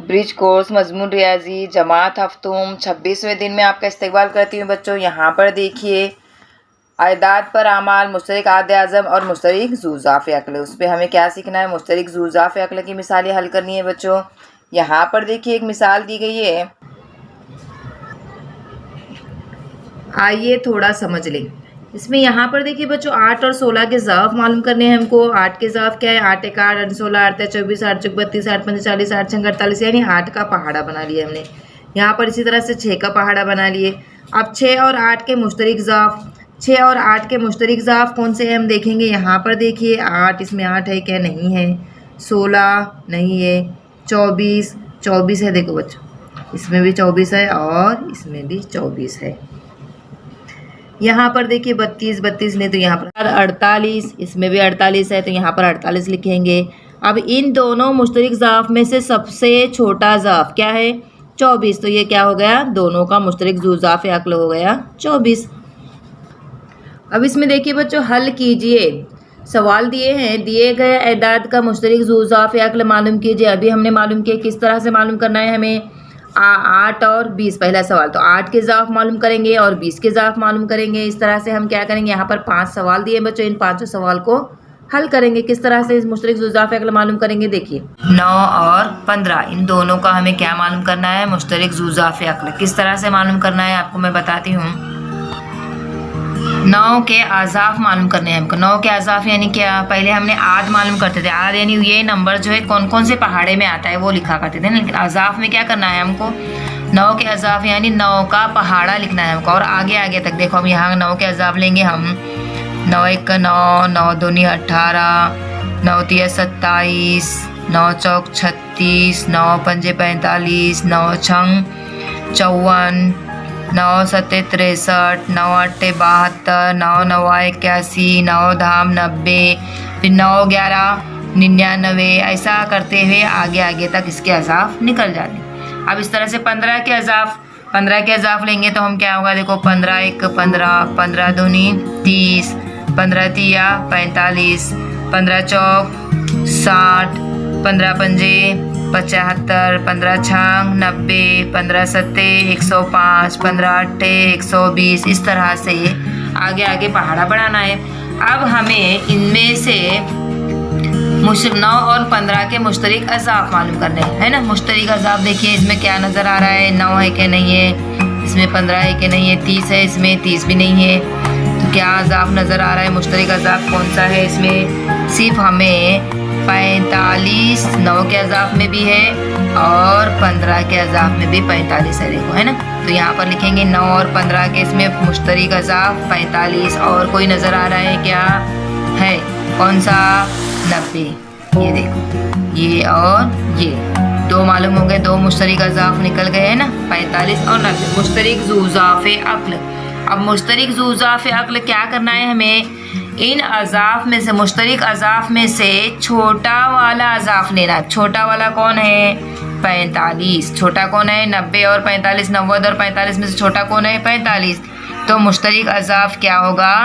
Bridge course मजमून रियाजी जमात हफ्तुम 26वें दिन में आपका इस्तकबाल करती हूँ बच्चों। यहाँ पर देखिए आयदाद पर आमाल मुश्तरक आद आज़म और मुश्तरक ज़ूज़ाफ़ अक़ल, उस पर हमें क्या सीखना है, मुश्तरक ज़ूज़ाफ़ अक़ल की मिसालें हल करनी है बच्चों। यहाँ पर देखिए एक मिसाल दी गई है, आइए थोड़ा समझ लें। इसमें यहाँ पर देखिए बच्चों 8 और 16 के ज़ाफ़ मालूम करने हैं हमको। 8 के ज़ाफ़ क्या है, 8 एक 8, 8 16, 8 24, 8 चौक 32, 8 पंजे 40, 8 छंग 48, यानी 8 का पहाड़ा बना लिया हमने। यहाँ पर इसी तरह से 6 का पहाड़ा बना लिए। अब 6 और 8 के मुश्तरक ज़ाफ़, 6 और 8 के मुश्तरक ज़ाफ़ कौन से हैं हम देखेंगे। यहाँ पर देखिए 8, इसमें 8 है क्या, नहीं है। 16 नहीं है। 24, 24 है, देखो बच्चों इसमें भी 24 है और इसमें भी 24 है। यहाँ पर देखिए 32, 32 नहीं तो यहाँ पर 48, इसमें भी 48 है तो यहाँ पर 48 लिखेंगे। अब इन दोनों मुश्तरक ज़ाफ़ में से सबसे छोटा ज़ाफ़ क्या है, 24, तो ये क्या हो गया, दोनों का मुश्तरक ज़ूज़ाफ़ अक़ल हो गया 24। अब इसमें देखिए बच्चों हल कीजिए, सवाल दिए हैं, दिए गए एदाद का मुश्तरक ज़ूज़ाफ़ अक़ल मालूम कीजिए। अभी हमने मालूम किया किस तरह से मालूम करना है हमें, 8 और 20 पहला सवाल, तो 8 के ज़ाफ़ मालूम करेंगे और 20 के ज़ाफ़ मालूम करेंगे। इस तरह से हम क्या करेंगे, यहाँ पर 5 सवाल दिए बच्चों, इन 5 सवाल को हल करेंगे। किस तरह से इस मुश्तरक ज़ूज़ाफ़ अक़ल मालूम करेंगे, देखिए 9 और 15 इन दोनों का हमें क्या मालूम करना है, मुश्तरक ज़ूज़ाफ़ अक़ल। किस तरह से मालूम करना है आपको मैं बताती हूँ। 9 के अज़ाफ़ मालूम करने हैं हमको। 9 के अज़ाफ़ यानी क्या, पहले हमने आद मालूम करते थे, आद यानी ये नंबर जो है कौन कौन से पहाड़े में आता है वो लिखा करते थे, लेकिन अज़ाफ़ में क्या करना है हमको, 9 के अज़ाफ़ यानी 9 का पहाड़ा लिखना है हमको। और आगे आगे तक देखो, हम यहाँ 9 के अज़ाफ़ लेंगे हम, 9 1 9, 9 2 18, 9 3 27, 9 चौक 36, 9 पंजे 45, 9 छंग 54, 9 7 63, 9 8 72, 9 9 81, 9 धाम 90, फिर 9 11 99, ऐसा करते हुए आगे आगे तक इसके अज़ाफ़ निकल जाते। अब इस तरह से 15 के अज़ाफ़ लेंगे तो हम क्या होगा, देखो 15 1 15, 15 दूनी 30, 15 तिया 45, 15 चौक 60, 15 पंजे 75, 15 छंग 90, 15 सत्ते 105, 15 अट्ठे 120, इस तरह से आगे आगे पहाड़ा बढ़ाना है। अब हमें इनमें से 9 और 15 के मुश्तरक अज़ाफ़ मालूम करने हैं, है ना। मुश्तरक अज़ाफ़ देखिए इसमें क्या नज़र आ रहा है, 9 है कि नहीं है, इसमें 15 है कि नहीं है, 30 है, इसमें 30 भी नहीं है, तो क्या अज़ाफ़ नज़र आ रहा है, मुश्तरक अज़ाफ़ कौन सा है इसमें, सिर्फ हमें 45 9 के अज़ाफ़ में भी है और 15 के अज़ाफ़ में भी 45 है, देखो है ना। तो यहाँ पर लिखेंगे 9 और 15 के इसमें मुश्तरक अज़ाफ़ 45, और कोई नज़र आ रहा है क्या, है कौन सा, 90, ये देखो ये और ये दो मालूम हो गए, दो मुश्तरक अज़ाफ़ निकल गए हैं ना, 45 और 90 मुश्तरक ज़ूज़ाफ़ अक़ल। अब मुश्तरक ज़ूज़ाफ़ अक़ल क्या करना है हमें, इन अज़ाफ़ में से, मुश्तरक अज़ाफ़ में से छोटा वाला अज़ाफ़ लेना है। छोटा वाला कौन है, 45, छोटा कौन है, 90 और 45, 90 और 45 में से छोटा कौन है, 45, तो मुश्तरक अज़ाफ़ क्या होगा,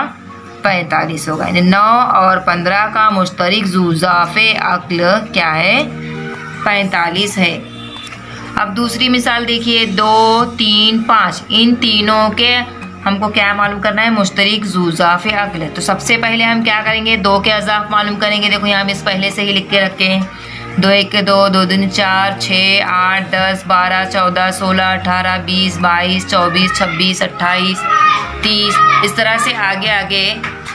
45 होगा। 9 और 15 का मुश्तरक ज़ूज़ाफ़ अक़ल क्या है, 45 है। अब दूसरी मिसाल देखिए, 2 3 5 इन तीनों के हमको क्या मालूम करना है, मुश्तरक ज़ूज़ाफ़ अक़ल। तो सबसे पहले हम क्या करेंगे, 2 के अज़ाफ़ मालूम करेंगे। देखो यहाँ हम इस पहले से ही लिख के रखे हैं, 2 1 2, 2 2 4, 6 8 10 12 14 16 18 20 22 24 26 28 30, इस तरह से आगे आगे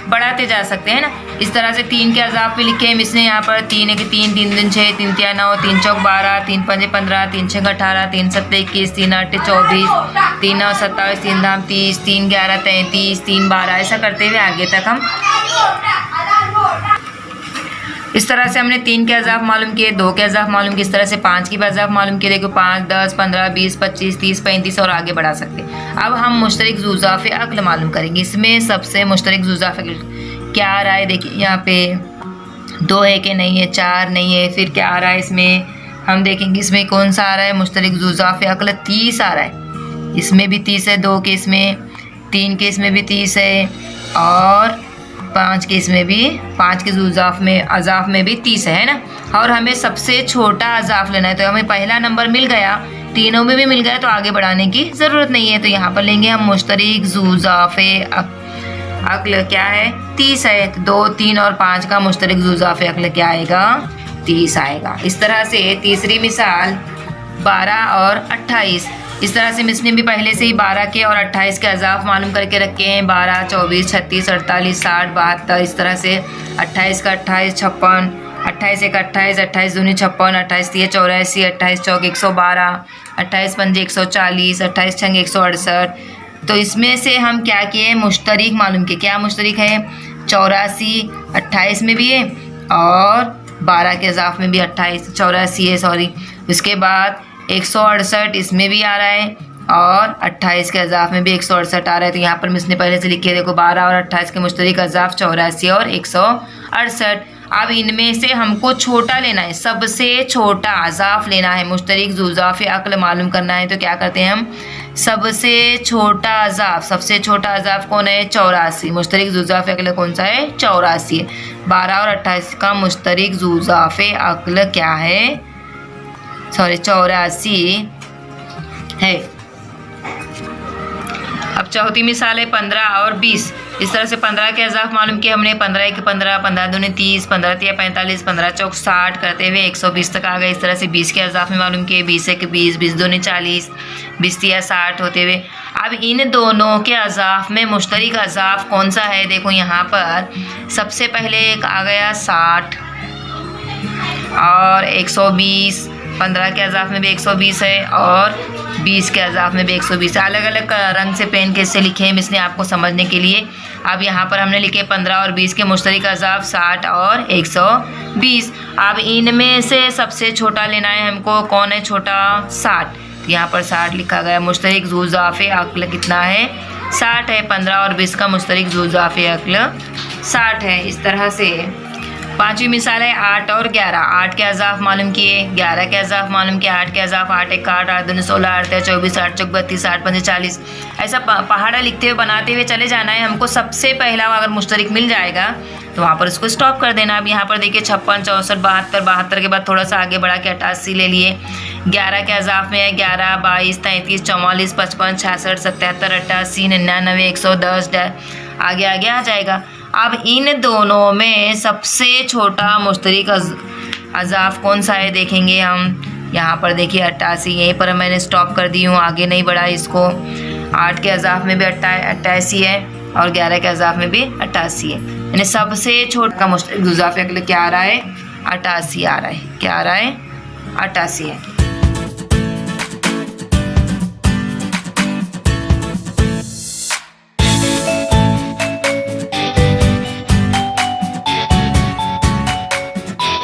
बढ़ाते जा सकते हैं ना। इस तरह से 3 के अज़ाफ़ भी लिखे हैं इसने, यहाँ पर 3 1 3, 3 2 6, 3 3 9, 3 चौक 12, 3 पंजे 15, 3 6 18, 3 7 21, 3 8 24, 3 9 27, 3 धाम 30, 3 11 33, 3 12, ऐसा करते हुए आगे तक हम, इस तरह से हमने 3 के अज़ाफ़ मालूम किए, 2 के अज़ाफ़ मालूम किए, इस तरह से 5 की भी अज़ाफ़ मालूम किए। देखो 5 10 15 20 25 30 35 और आगे बढ़ा सकते। अब हम मुश्तरक ज़ूज़ाफ़ अक़ल मालूम करेंगे। इसमें सबसे मुश्तरक ज़ूज़ाफ़ अक़ल क्या आ रहा है, देखिए यहाँ पे 2 है कि नहीं है, 4 नहीं है, फिर क्या आ रहा है इसमें, हम देखेंगे इसमें कौन सा आ रहा है, मुश्तरक ज़ूज़ाफ़ अक़ल 30 आ रहा है। इसमें भी 30 है, 2 के इसमें, 3 के इसमें भी 30 है, और 5 के इसमें भी 5 के ज़ुज़ाफ़ में अज़ाफ़ में भी 30 है ना। और हमें सबसे छोटा अज़ाफ़ लेना है, तो हमें पहला नंबर मिल गया, तीनों में भी मिल गया, तो आगे बढ़ाने की ज़रूरत नहीं है। तो यहाँ पर लेंगे हम मुश्तरिक ज़ुज़ाफ़े अक्ल क्या है 30 है, तो 2, 3 और 5 का मुश्तरिक ज़ुज़ाफ़े अक्ल क्या आएगा 30 आएगा। इस तरह से तीसरी मिसाल 12 और 28। इस तरह से इसने भी पहले से ही 12 के और 28 के अज़ाफ़ मालूम करके रखे हैं, 12, 24, 36, 48, 60, 72। इस तरह से 28 का 28, 56, 28 एक 28, 28 दूनी 56, 28 3 84, 28 चौक 112, 28 पंजे 140, 28 छंग 168। तो इसमें से हम क्या किए, मुश्तरिक मालूम किए। क्या मुश्तरिक है 84 28 में भी है और 12 के अज़ाफ़ में भी 84 है सॉरी। उसके बाद 168 इसमें भी आ रहा है और 28 के अज़ाफ़ में भी 168 आ रहा है। तो यहाँ पर इसने पहले से लिखे देखो 12 और 28 के मुश्तरिक अज़ाफ़ 84 और 168। अब इनमें से हमको छोटा लेना है, सबसे छोटा अज़ाफ़ लेना है, मुश्तरिक ज़ुज़ाफ़े अक्ल मालूम करना है। तो क्या करते हैं हम, सबसे छोटा अज़ाफ़ कौन है 84, मुश्तरिक ज़ुज़ाफ़े अक्ल कौन सा है 84 है। 12 और 28 का मुश्तरिक ज़ुज़ाफ़े अक्ल क्या है, सॉरी 84 है। अब चौथी मिसाल है 15 और 20। इस तरह से 15 के अज़ाफ़ मालूम किए हमने, 15 एक 15, 15 दूनी 30, 15 तिया 45, 15 चौक 60 करते हुए 120 तक आ गए। इस तरह से 20 के अज़ाफ़ में मालूम किए, 20 एक 20, 20 दूनी 40, 20 तिया 60 होते हुए। अब इन दोनों के अज़ाफ़ में मुश्तरिक अज़ाफ़ कौन सा है, देखो यहाँ पर सबसे पहले एक आ गया 60 और 120, 15 के अज़ाफ़ में भी 120 है और 20 के अज़ाफ़ में भी 120। अलग अलग रंग से पेन कैसे लिखे हैं इसने आपको समझने के लिए। अब यहाँ पर हमने लिखे 15 और 20 के मुश्तरिक अज़ाफ़ 60 और 120। अब इनमें से सबसे छोटा लेना है हमको, कौन है छोटा 60। यहाँ पर 60 लिखा गया। मुश्तरिक ज़ुज़ाफ़े अक्ल कितना है 60 है। 15 और 20 का मुश्तरिक ज़ुज़ाफ़े अक्ल 60 है। इस तरह से पांचवी मिसाल है 8 और 11। 8 के अज़ाफ़ मालूम किए, 11 के अज़ाफ़ मालूम किए। 8 के अज़ाफ़ 8 एक 8, 8 दूनी 16, 8 तिया 24, 8 चौक 32, 8 पंजे 40। ऐसा पहाड़ा लिखते हुए बनाते हुए चले जाना है हमको। सबसे पहला अगर मुश्तरिक मिल जाएगा तो वहाँ पर उसको स्टॉप कर देना। अब यहाँ पर देखिए 56, 64, 72, 72 के बाद थोड़ा सा आगे बढ़ा के 88 ले लिए। 11 के अज़ाफ़ में है 11, 22, 33, 44, 55, 66, 77, 88, 99, 110 आगे आगे आ जाएगा। अब इन दोनों में सबसे छोटा मुश्तरिक अज़ाफ़ कौन सा है देखेंगे हम। यहाँ पर देखिए 88, यहीं पर मैंने स्टॉप कर दी हूँ, आगे नहीं बढ़ा इसको। 8 के अज़ाफ़ में भी 88 है और 11 के अज़ाफ़ में भी 88 है। यानी सबसे छोटा मुश्तरिक ज़ुज़ाफ़े अक्ल क्या आ रहा है 88 आ रहा है। क्या आ रहा है 88 है।